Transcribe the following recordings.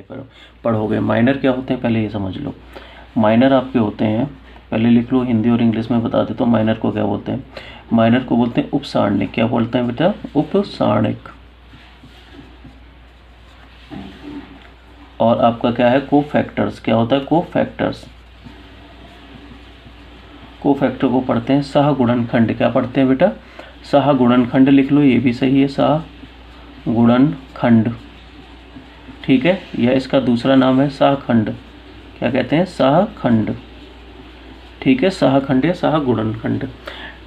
पढ़ोगे। माइनर क्या होते हैं पहले ये समझ लो। माइनर आपके होते हैं, पहले लिख लो, हिंदी और इंग्लिश में बता देता हूँ। माइनर को क्या बोलते हैं? माइनर को बोलते हैं उपसारणिक। क्या बोलते हैं बेटा? उपसारणिक। और आपका क्या है? कोफैक्टर्स। क्या होता है? कोफैक्टर्स। कोफैक्टर को पढ़ते हैं सहगुणनखंड। क्या पढ़ते हैं बेटा? सहगुणनखंड लिख लो, ये भी सही है, सहगुणनखंड। ठीक है, यह इसका दूसरा नाम है सहखंड। क्या कहते हैं? सहखंड। ठीक है, सहखंड या सहगुणनखंड।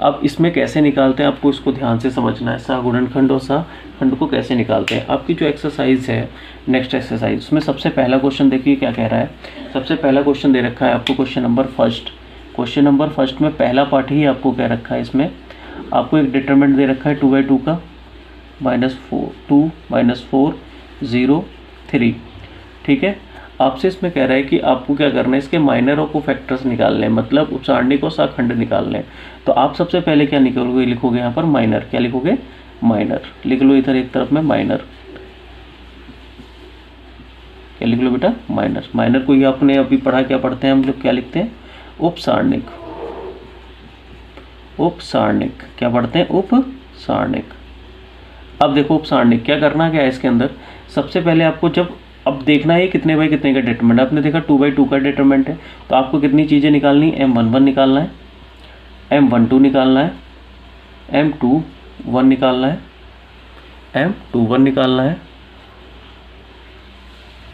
अब इसमें कैसे निकालते हैं आपको इसको ध्यान से समझना है। सहगुणनखंड और सहखंड को कैसे निकालते हैं। आपकी जो एक्सरसाइज है, नेक्स्ट एक्सरसाइज, उसमें सबसे पहला क्वेश्चन देखिए क्या कह रहा है। सबसे पहला क्वेश्चन दे रखा है आपको, question number first. Question number first में पहला पार्ट ही आपको क्या रखा है, इसमें आपको एक डिटरमिनेंट दे रखा है 2/2 का, -2 -4 0 3। ठीक है, आपसे इसमें कह रहा है कि आपको क्या करना है, इसके माइनर और कोफैक्टर्स निकालने हैं, मतलब उपसारणिक और सहखंड निकालने हैं। तो आप सबसे पहले क्या निकालोगे? लिखोगे यहाँ पर माइनर। क्या लिखोगे? माइनर। लिख लो इधर एक तरफ में माइनर। क्या लिख लो बेटा? माइनर। माइनर को ही आपने अभी पढ़ा, क्या पढ़ते हैं हम लोग? क्या लिखते हैं? उपसारणिक। उपसारणिक। क्या पढ़ते हैं? उपसारणिक। अब देखो उपसारणिक क्या करना क्या है इसके अंदर। सबसे पहले आपको जब अब देखना है कितने बाई कितने का डिटरमिनेंट। आपने देखा 2/2 का डिटरमिनेंट है, तो आपको कितनी चीज़ें निकालनी है? M11 निकालना है, M12 निकालना है, M21 निकालना है, M21 निकालना है,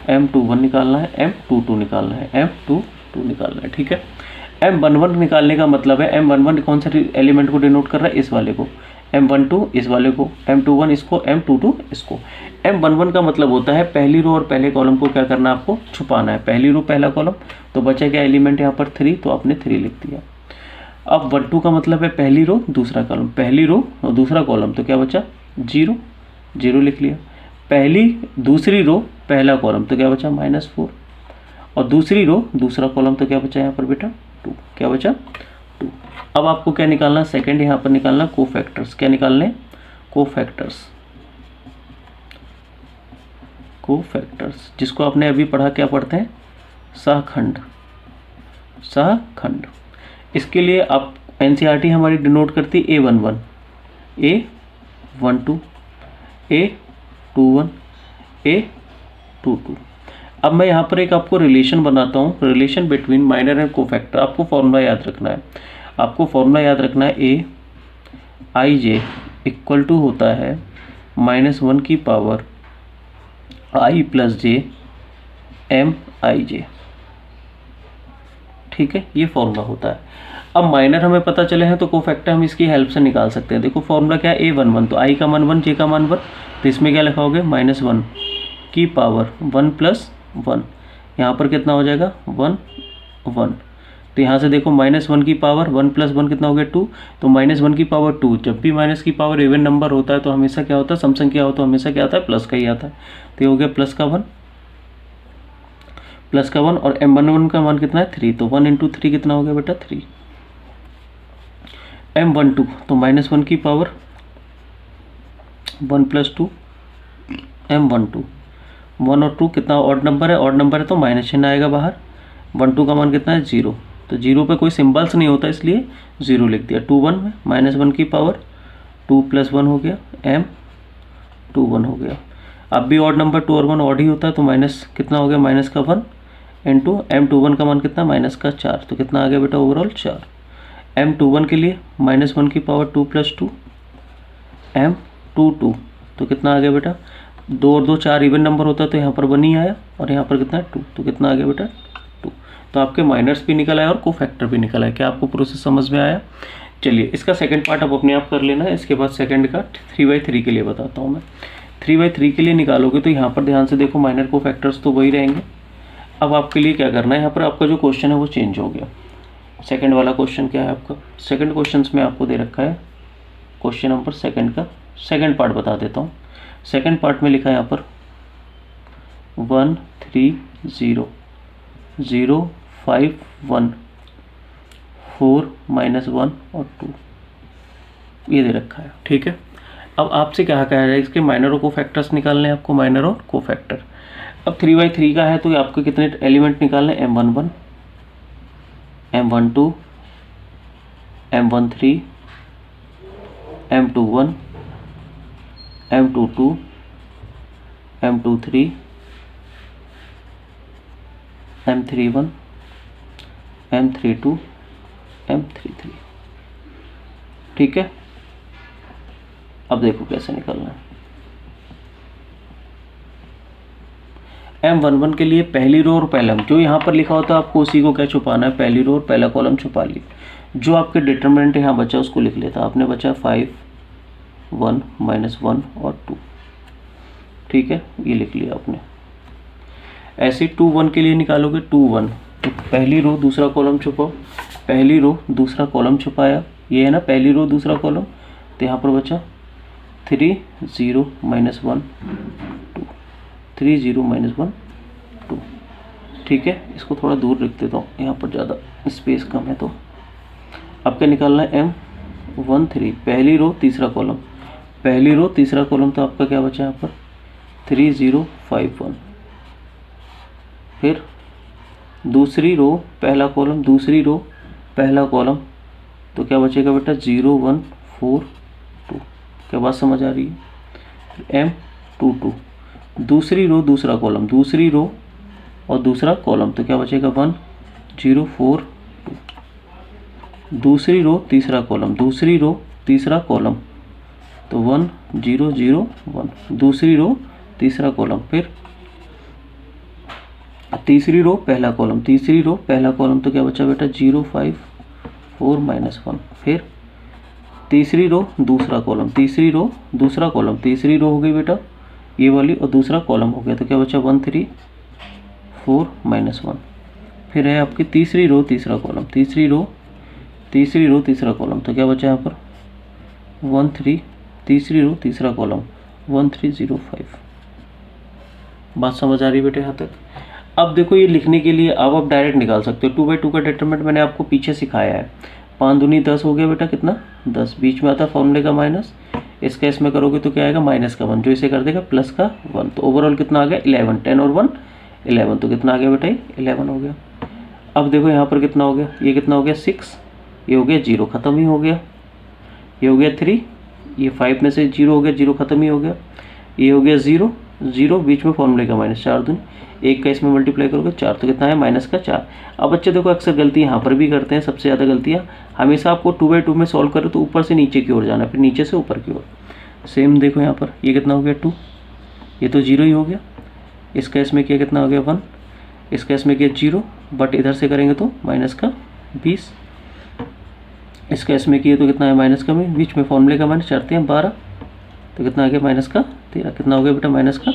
M21 निकालना है, M22 निकालना है, M22 निकालना है। ठीक है, M11 निकालने का मतलब है, M11 कौन से एलिमेंट को डिनोट कर रहा है? इस वाले को। M12 इस वाले को, M21 इसको, M22 इसको। M11 का मतलब होता है पहली रो और पहले कॉलम को क्या करना है? आपको छुपाना है। पहली रो पहला कॉलम, तो बचा क्या एलिमेंट यहाँ पर? 3, तो आपने 3 लिख दिया। अब 12 का मतलब है पहली रो दूसरा कॉलम, पहली रो और दूसरा कॉलम, तो क्या बचा? 0 0 लिख लिया। पहली दूसरी रो पहला कॉलम, तो क्या बचा? -4। और दूसरी रो दूसरा कॉलम, तो क्या बचा यहाँ पर बेटा? 2। क्या बचा? 2। अब आपको क्या निकालना? सेकंड यहाँ पर निकालना कोफैक्टर्स। क्या निकालने? कोफैक्टर्स। कोफैक्टर्स जिसको आपने अभी पढ़ा, क्या पढ़ते हैं? सहखंड। सहखंड। इसके लिए आप एनसीईआरटी हमारी डिनोट करती है A11, A12, A21, A22। अब मैं यहाँ पर एक आपको रिलेशन बनाता हूँ, relation between minor and cofactor. आपको फॉर्मूला याद रखना है। आपको फॉर्मूला याद रखना है, Aij इक्वल टू होता है -1 की पावर I + j Mij। ठीक है, ये फॉर्मूला होता है। अब माइनर हमें पता चले हैं, तो कोफैक्टर हम इसकी हेल्प से निकाल सकते हैं। देखो फॉर्मूला क्या है? A11, तो I का मान 1, J का मान 1, तो इसमें क्या लिखाओगे? -1 की पावर 1 + 1। यहाँ पर कितना हो जाएगा? 1 1। तो यहाँ से देखो -1 की पावर 1 + 1 कितना हो गया? 2। तो -1 की पावर 2। जब भी माइनस की पावर इवन नंबर होता है तो हमेशा क्या होता है? सम संख्या हो तो हमेशा क्या आता है? प्लस का ही आता है। तो ये हो गया प्लस का 1, प्लस का 1। और M11 का मान कितना है? 3। तो 1 × 3 कितना हो गया बेटा? 3। M12 तो -1 की पावर 1 + 2 M12। 1 और 2 कितना ऑड नंबर है? ऑड नंबर है तो माइनस चिन्ह आएगा बाहर। 12 का मान कितना है? 0। तो 0 पे कोई सिंबल्स नहीं होता, इसलिए 0 लिख दिया। 21 में -1 की पावर 2 + 1 हो गया, M21 हो गया। अब भी ऑड नंबर 2 और 1 ऑड ही होता है, तो माइनस कितना हो गया? माइनस का 1 × M21 का मान कितना? माइनस का 4। तो कितना आ गया बेटा? ओवरऑल 4। M21 के लिए -1 की पावर 2 + 2 M22। तो कितना आ गया बेटा? 2 और 2 4 इवन नंबर होता है, तो यहाँ पर 1 ही आया, और यहाँ पर कितना है? 2। तो कितना आ गया बेटा? 2। तो आपके माइनर्स भी निकल आया और कोफैक्टर भी निकल आया। क्या आपको प्रोसेस समझ में आया? चलिए इसका सेकंड पार्ट आप अपने आप कर लेना है। इसके बाद सेकंड का 3/3 के लिए बताता हूँ मैं। 3/3 के लिए निकालोगे तो यहाँ पर ध्यान से देखो, माइनर कोफैक्टर्स तो वही रहेंगे। अब आपके लिए क्या करना है, यहाँ पर आपका जो क्वेश्चन है वो चेंज हो गया। सेकंड वाला क्वेश्चन क्या है आपका? सेकंड क्वेश्चन में आपको दे रखा है क्वेश्चन नंबर सेकंड का सेकंड पार्ट बता देता हूँ। सेकंड पार्ट में लिखा है यहाँ पर 1 3 0 0 5 1 4 -1 और 2 ये दे रखा है। ठीक है, अब आपसे क्या कह रहा है? इसके माइनर और कोफैक्टर्स निकालने हैं आपको, माइनर और कोफैक्टर। अब 3/3 का है तो आपको कितने एलिमेंट निकालने, M11, M12, M13, M21, M22, M23, M31, M32, M33। ठीक है, अब देखो कैसे निकालना है। M11 के लिए पहली रो और पहला जो यहाँ पर लिखा होता है आपको उसी को क्या छुपाना है, पहली रो और पहला कॉलम छुपा लिया। जो आपके डिटरमिनेंट यहाँ बचा उसको लिख लेता, आपने बचा 5, 1, -1 और 2। ठीक है, ये लिख लिया आपने। ऐसे 2, 1 के लिए निकालोगे 2, 1, तो पहली रो दूसरा कॉलम छुपाओ, पहली रो दूसरा कॉलम छुपाया, ये है ना पहली रो दूसरा कॉलम, तो यहाँ पर बचा 3, 0, -1, 2, 3, 0, -1, 2। ठीक है, इसको थोड़ा दूर रख देता हूँ, यहाँ पर ज़्यादा स्पेस कम है। तो अब क्या निकालना है, M13 पहली रो तीसरा कॉलम, पहली रो तीसरा कॉलम, तो आपका क्या बचा यहाँ पर 3, 0, 5, 1। फिर दूसरी रो पहला कॉलम, दूसरी रो पहला कॉलम, तो क्या बचेगा बेटा 0, 1, 4, 2। क्या बात समझ आ रही है। M22 दूसरी रो दूसरा कॉलम, दूसरी रो और दूसरा कॉलम, तो क्या बचेगा 1, 0, 4, 2। दूसरी रो तीसरा कॉलम, दूसरी रो तीसरा कॉलम, तो 1, 0, 0, 1। दूसरी रो तीसरा कॉलम, फिर तीसरी रो पहला कॉलम, तीसरी रो पहला कॉलम, तो क्या बचा बेटा 0, 5, 4, -1। फिर तीसरी रो दूसरा कॉलम, तीसरी रो दूसरा कॉलम, तीसरी रो हो गई बेटा ये वाली और दूसरा कॉलम हो गया, तो क्या बचा 1, 3, 4, -1। फिर है आपकी तीसरी रो तीसरा कॉलम, तीसरी रो तीसरा कॉलम, तो क्या बचा यहाँ पर 1, 3, तीसरी रो तीसरा कॉलम 1, 3, 0, 5। बात समझ आ रही है बेटे यहाँ तक। अब देखो ये लिखने के लिए अब आप डायरेक्ट निकाल सकते हो। 2/2 का डिटरमिनेंट मैंने आपको पीछे सिखाया है। 5 दूनी 10 हो गया बेटा, कितना 10, बीच में आता है फॉर्मूले का माइनस, इसका इसमें करोगे तो क्या आएगा माइनस का 1, जो इसे कर देगा प्लस का 1, तो ओवरऑल कितना आ गया 11, 10 और 1 11, तो कितना आ गया बेटा 11 हो गया। अब देखो यहाँ पर कितना हो गया, ये कितना हो गया 6, ये हो गया 0, ख़त्म ही हो गया, ये हो गया 3, ये 5 में से 0 हो गया, 0 ख़त्म ही हो गया, ये हो गया 0, 0 बीच में फॉर्मूले का माइनस, 4 दूनी 1 का इसमें मल्टीप्लाई करोगे 4, तो कितना है माइनस का 4। अब बच्चे देखो अक्सर गलती यहाँ पर भी करते हैं, सबसे ज़्यादा गलतियाँ हमेशा आपको 2/2 में सॉल्व करो तो ऊपर से नीचे की ओर जाना, फिर नीचे से ऊपर की ओर। सेम देखो यहाँ पर ये कितना हो गया 2, ये तो 0 ही हो गया, इसका इसमें किया कितना हो गया 1, इसका इसमें किया 0, बट इधर से करेंगे तो माइनस का 20, इसका इसमें किए तो कितना है माइनस का में, बीच में फॉर्मूले का माइनस, 4 3 12, तो कितना आ गया माइनस का 13, कितना हो गया बेटा माइनस का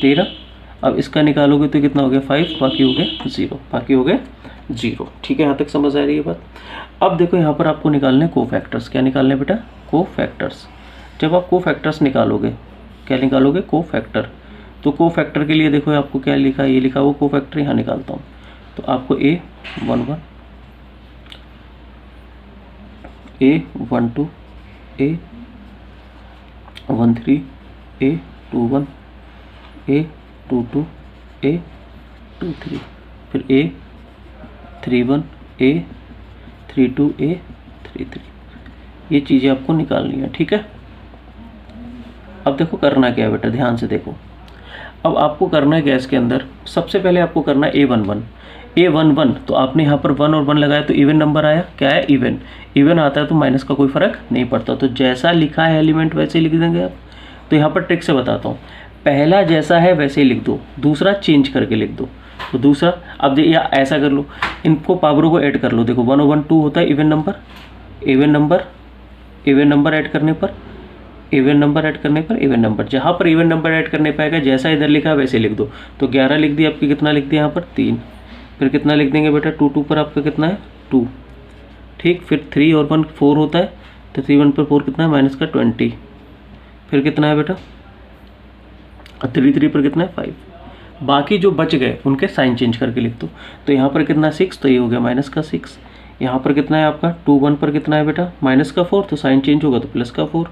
13। अब इसका निकालोगे तो कितना हो गया 5, बाकी हो गया 0, बाकी हो गया 0। ठीक है, यहाँ तक समझ आ रही है बात। अब देखो यहाँ पर आपको निकालने कोफैक्टर्स, क्या निकालने बेटा कोफैक्टर्स। जब आप कोफैक्टर्स निकालोगे, क्या निकालोगे कोफैक्टर, तो कोफैक्टर के लिए देखो आपको क्या लिखा है, ये लिखा वो कोफैक्टर यहाँ निकालता हूँ, तो आपको A11, A12, A13, A21, A22, A23, फिर A31, A32, A33, ये चीज़ें आपको निकालनी है। ठीक है, अब देखो करना क्या है बेटा, ध्यान से देखो। अब आपको करना है गैस के अंदर, सबसे पहले आपको करना है A11, तो आपने यहाँ पर 1 और 1 लगाया तो इवन नंबर आया, क्या है इवन आता है तो माइनस का कोई फ़र्क नहीं पड़ता, तो जैसा लिखा है एलिमेंट वैसे ही लिख देंगे आप। तो यहाँ पर ट्रिक से बताता हूँ, पहला जैसा है वैसे ही लिख दो, दूसरा चेंज करके लिख दो। तो दूसरा अब या ऐसा कर लो, इनको पावरों को ऐड कर लो, देखो 1 और 1 2 होता है इवन नंबर ऐड करने पर इवन नंबर, जहाँ पर इवन नंबर ऐड करने पाएगा जैसा इधर लिखा है वैसे लिख दो। तो 11 लिख दिया, आपकी कितना लिख दिया यहाँ पर 3, फिर कितना लिख देंगे बेटा 2 2 पर आपका कितना है 2, ठीक, फिर 3 और 1 4 होता है, तो 3 1 पर 4 कितना है माइनस का 20, फिर कितना है बेटा 3 3 पर कितना है 5, बाकी जो बच गए उनके साइन चेंज करके लिख दो। तो यहाँ पर कितना 6, तो ये हो गया माइनस का 6, यहाँ पर कितना है आपका 2 1 पर कितना है बेटा माइनस का 4, तो साइन चेंज होगा तो प्लस का 4,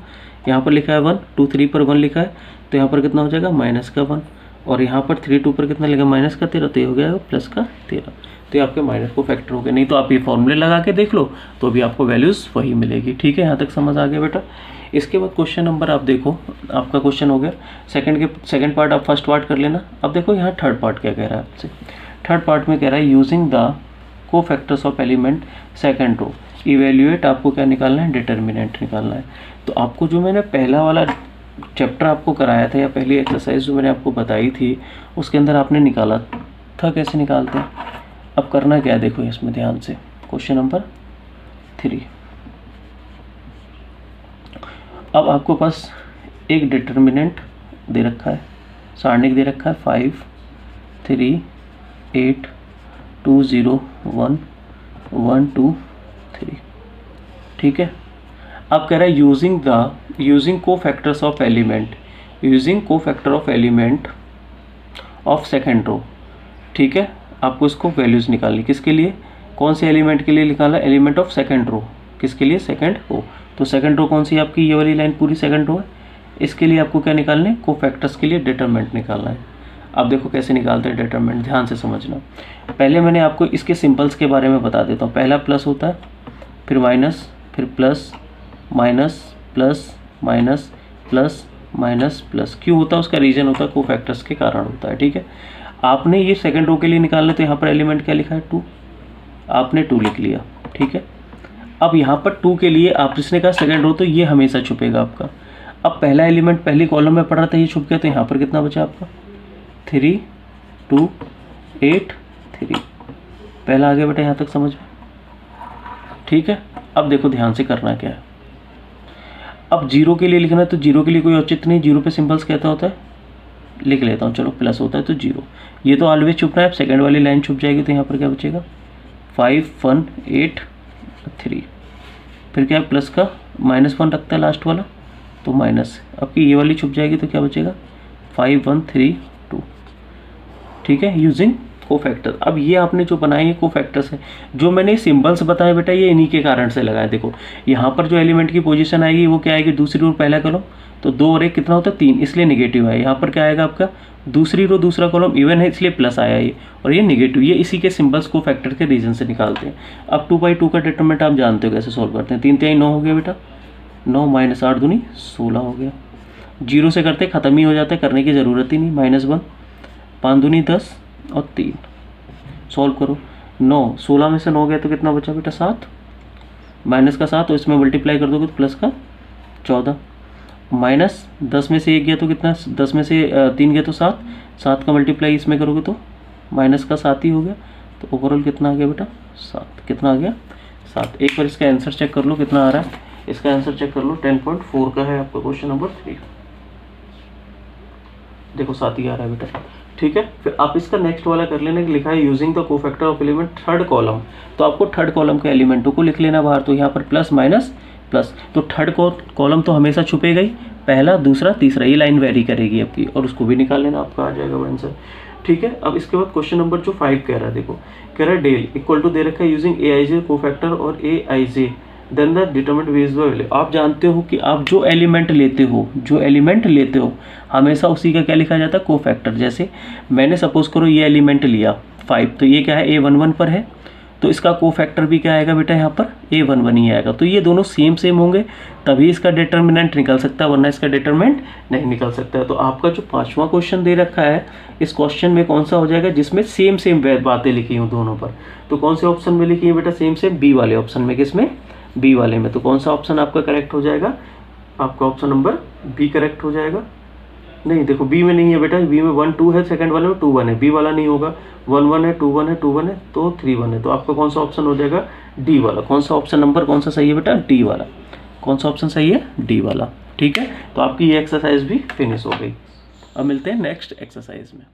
यहाँ पर लिखा है 1 2 3 पर 1 लिखा है, तो यहाँ पर कितना हो जाएगा माइनस का 1, और यहाँ पर 3 2 पर कितना लगेगा माइनस का 13, तो ये हो गया प्लस का 13। तो ये आपके माइनस को फैक्टर हो गया। नहीं तो आप ये फॉर्मूले लगा के देख लो तो भी आपको वैल्यूज़ वही मिलेगी। ठीक है, यहाँ तक समझ आ गया बेटा। इसके बाद क्वेश्चन नंबर आप देखो, आपका क्वेश्चन हो गया सेकंड पार्ट, आप फर्स्ट पार्ट कर लेना। अब देखो यहाँ थर्ड पार्ट क्या कह रहा है आपसे। थर्ड पार्ट में कह रहा है using the cofactors of element second row evaluate, आपको क्या निकालना है, डिटर्मिनेंट निकालना है। तो आपको जो मैंने पहला वाला चैप्टर आपको कराया था या पहली एक्सरसाइज जो मैंने आपको बताई थी उसके अंदर आपने निकाला था कैसे निकालते हैं। अब करना क्या है देखो इसमें ध्यान से, क्वेश्चन नंबर 3। अब आपको पास एक डिटर्मिनेंट दे रखा है, सारणिक दे रखा है 5 3 8 2 0 1 1 2 3। ठीक है, अब कह रहा है using cofactors of element of second row. ठीक है, आपको इसको वैल्यूज़ निकालनी, किसके लिए, कौन से एलिमेंट के लिए निकाला, एलिमेंट ऑफ सेकेंड रो, किसके लिए, सेकेंड रो। तो सेकेंड रो कौन सी आपकी, ये वाली लाइन पूरी सेकेंड रो है। इसके लिए आपको क्या निकालना है, कोफैक्टर्स के लिए डिटरमिनेंट निकालना है। अब देखो कैसे निकालते हैं डिटरमिनेंट, ध्यान से समझना। पहले मैंने आपको इसके सिंपल्स के बारे में बता देता हूँ। पहला प्लस होता है, फिर माइनस, फिर plus minus plus minus plus minus plus. क्यों होता है, उसका रीजन होता है कोफैक्टर्स के कारण होता है। ठीक है, आपने ये सेकंड रो के लिए निकालना, तो यहाँ पर एलिमेंट क्या लिखा है 2, आपने 2 लिख लिया। ठीक है, अब यहाँ पर 2 के लिए आप जिसने कहा सेकंड रो, तो ये हमेशा छुपेगा आपका। अब पहला एलिमेंट पहली कॉलम में पड़ा था, ये छुप गया, तो यहाँ पर कितना बचा आपका 3 2 8 3। पहला आ गया बेटा, यहाँ तक समझ में। ठीक है, अब देखो ध्यान से करना क्या है। अब 0 के लिए लिखना है, तो 0 के लिए कोई औचित्य नहीं, 0 पे सिंपल्स कहता होता है, लिख लेता हूँ चलो, प्लस होता है तो 0। ये तो ऑलवेज छुपना है, अब सेकंड वाली लाइन छुप जाएगी, तो यहाँ पर क्या बचेगा 5 1 8 3। फिर क्या है, प्लस का -1 रखता है लास्ट वाला, तो माइनस। अब की ये वाली छुप जाएगी, तो क्या बचेगा 5 1 3 2। ठीक है, यूजिंग कोफैक्टर। अब ये आपने जो बनाए हैं कोफैक्टर्स है, जो मैंने सिंबल्स बताए बेटा ये इन्हीं के कारण से लगाए। देखो यहाँ पर जो एलिमेंट की पोजीशन आएगी वो क्या आएगी, दूसरी रो पहला कॉलम, तो 2 और 1 कितना होता है 3, इसलिए नेगेटिव है। यहाँ पर क्या आएगा आपका, दूसरी रो दूसरा कॉलम इवन है इसलिए प्लस आया ये, और ये नेगेटिव। ये इसी के सिंबल्स कोफैक्टर के रीजन से निकालते हैं। अब 2/2 का डिटरमिनेंट आप जानते हो कैसे सॉल्व करते हैं। 3 3 9 हो गया बेटा, 9 - 8 दूनी 16 हो गया। 0 से करते ख़त्म ही हो जाता है, करने की ज़रूरत ही नहीं। -1 5 दूनी 10 और 3। सॉल्व करो, 9 16 में से 9 गया तो कितना बचा बेटा 7, माइनस का 7, तो इसमें मल्टीप्लाई कर दोगे तो प्लस का 14, माइनस 10 में से 1 गया तो कितना, 10 में से 3 गया तो 7, 7 का मल्टीप्लाई इसमें करोगे तो माइनस का 7 ही हो गया। तो ओवरऑल कितना आ गया बेटा 7, कितना आ गया 7। एक बार इसका आंसर चेक कर लो कितना आ रहा है, इसका आंसर चेक कर लो 10.4 का है आपका क्वेश्चन नंबर 3। देखो 7 ही आ रहा है बेटा। ठीक है, फिर आप इसका नेक्स्ट वाला कर लेना कि लिखा है using the cofactor of element third column, तो आपको थर्ड कॉलम के एलिमेंटों को लिख लेना बाहर। तो यहाँ पर प्लस माइनस प्लस, तो थर्ड कॉलम तो हमेशा छुपेगा ही, पहला दूसरा तीसरा, ये लाइन वेरी करेगी आपकी, और उसको भी निकाल लेना, आपका आ जाएगा वो आंसर। ठीक है, अब इसके बाद क्वेश्चन नंबर जो 5 कह रहा है, देखो कह रहा है डेल इक्वल टू दे रखा है यूजिंग AIJ कोफैक्टर और AIJ देन द डिटरमिनेंट वेज वैल्यू। आप जानते हो कि आप जो एलिमेंट लेते हो हमेशा उसी का क्या लिखा जाता है, कोफैक्टर। जैसे मैंने सपोज करो ये एलिमेंट लिया 5, तो ये क्या है A11 पर है, तो इसका कोफैक्टर भी क्या आएगा बेटा यहाँ पर A11 ही आएगा। तो ये दोनों सेम होंगे तभी इसका डिटरमिनेंट निकल सकता है, वरना इसका डिटरमिनेंट नहीं निकल सकता है। तो आपका जो 5वां क्वेश्चन दे रखा है, इस क्वेश्चन में कौन सा हो जाएगा जिसमें सेम बातें लिखी हूँ दोनों पर। तो कौन से ऑप्शन में लिखी है बेटा सेम, बी वाले ऑप्शन में। किसमें, बी वाले में। तो कौन सा ऑप्शन आपका करेक्ट हो जाएगा, आपका ऑप्शन नंबर बी करेक्ट हो जाएगा। नहीं देखो बी में नहीं है बेटा, बी में 1 2 है, सेकंड वाले में 2 1 है, बी वाला नहीं होगा, 1 1 है 2 1 है 2 1 है, तो 3 1 है। तो आपका कौन सा ऑप्शन हो जाएगा, डी वाला। कौन सा ऑप्शन नंबर कौन सा सही है बेटा, डी वाला। कौन सा ऑप्शन सही है, डी वाला। ठीक है, तो आपकी ये एक्सरसाइज भी फिनिश हो गई। अब मिलते हैं नेक्स्ट एक्सरसाइज में।